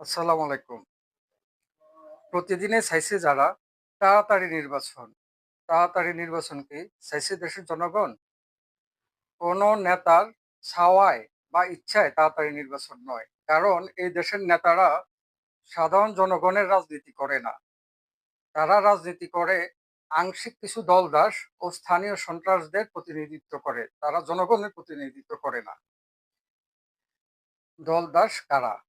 আসসালামু আলাইকুম। প্রতিদিনে চাইছে যারা তাড়াতাড়ি নির্বাচন। তাড়াতাড়ি নির্বাচন কি চাইছে দেশের জনগণ? কোনো নেতার ছাওয়ায় বা ইচ্ছায় তাড়াতাড়ি নির্বাচন নয়। কারণ এই দেশের নেতারা সাধারণ জনগণের রাজনীতি করে না। তারা রাজনীতি করে আংশিক কিছু দলদাস ও স্থানীয় সন্ত্রাসদের প্রতিনিধিত্ব করে। তারা জনগণের প্রতিনিধিত্ব করে না। দলদাস কারা?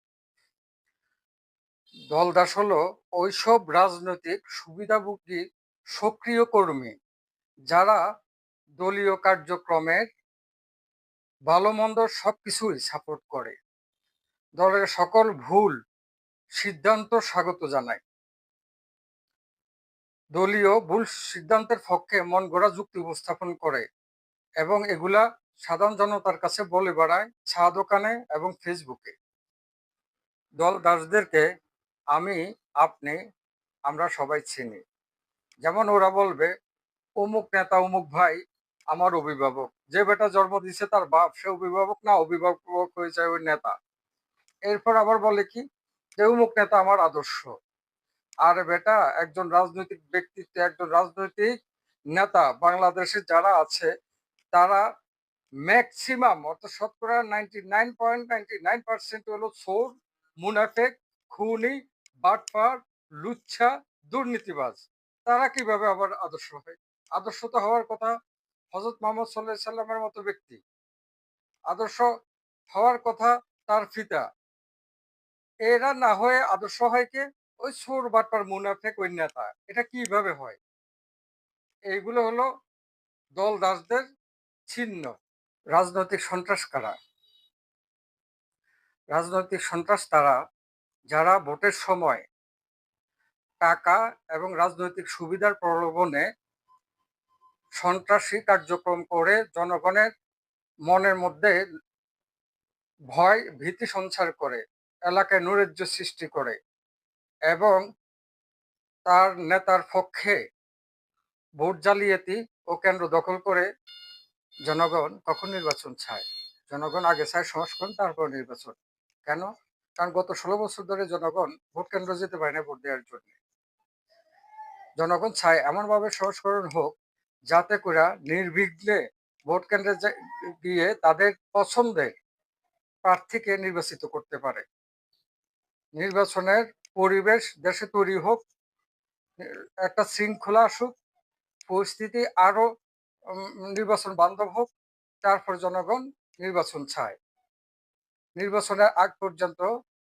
দলদাস হলো ওইসব রাজনৈতিক সুবিধাভোগী সক্রিয় কর্মী যারা দলীয় কার্যক্রমের ভালো-মন্দ সবকিছুই সাপোর্ট করে। দলের সকল ভুল সিদ্ধান্ত স্বাগত জানায়। দলীয় ভুল সিদ্ধান্তের পক্ষে মনগড়া যুক্তি উপস্থাপন করে এবং এগুলা সাধারণ জনতার কাছে বলে বেড়ায় চা দোকানে এবং ফেসবুকে। দলদাসদেরকে আমি, আপনি, আমরা সবাই চিনি। যেমন ওরা বলবে, অমুক নেতা, অমুক ভাই আমার অভিভাবক। যে বেটা জন্ম দিছে তার বাপ, সে অভিভাবক না, অভিভাবক হয়ে যায় ওই নেতা। এরপর আবার বলে কি যে অমুক নেতা আমার আদর্শ। আর বেটা একজন রাজনৈতিক ব্যক্তিত্ব, একজন রাজনৈতিক নেতা বাংলাদেশে যারা আছে তারা ম্যাক্সিমাম অর্থাৎ শতকরা 99.99% হলো চোর, মুনাফেক, খুনি, বাটপার, লুচ্ছা, দুর্নীতিবাজ। তারা কিভাবে আবার আদর্শ হয়? আদর্শ তো হওয়ার কথা হযরত মুহাম্মদ সাল্লাল্লাহু আলাইহি সাল্লামের মতো ব্যক্তি। আদর্শ হওয়ার কথা তার পিতা। এরা না হয়ে আদর্শ হয় কে? ওই চোর, বাটপার, মুনাফেক ওই নেতা। এটা কিভাবে হয়? এইগুলো হলো দলদাসদের চিহ্ন। রাজনৈতিক সন্ত্রাস কারা? রাজনৈতিক সন্ত্রাস তারা যারা ভোটের সময় টাকা এবং রাজনৈতিক সুবিধার প্রলোভনে সন্ত্রাসী কার্যক্রম করে জনগণের মনের মধ্যে ভয়, ভীতি সঞ্চার করে, এলাকায় নৈরাজ্য সৃষ্টি করে এবং তার নেতার পক্ষে ভোট জালিয়াতি ও কেন্দ্র দখল করে জনগণ কখন নির্বাচন চায়? জনগণ আগে চায় সংস্করণ, তারপর নির্বাচন। কেন? কারণ গত ১৬ বছর ধরে জনগণ ভোট কেন্দ্র যেতে পারে না ভোট দেওয়ার জন্য। জনগণ চায় এমনভাবে সংস্করণ হোক যাতে করে নির্বিঘ্নে ভোট কেন্দ্রে গিয়ে তাদের পছন্দের প্রার্থীকে নির্বাচিত করতে পারে। নির্বাচনের পরিবেশ দেশে তৈরি হোক, একটা শৃঙ্খলা আসুক, পরিস্থিতি আরো নির্বাচন বান্ধব হোক, তারপর জনগণ নির্বাচন চায়। নির্বাচনের আগ পর্যন্ত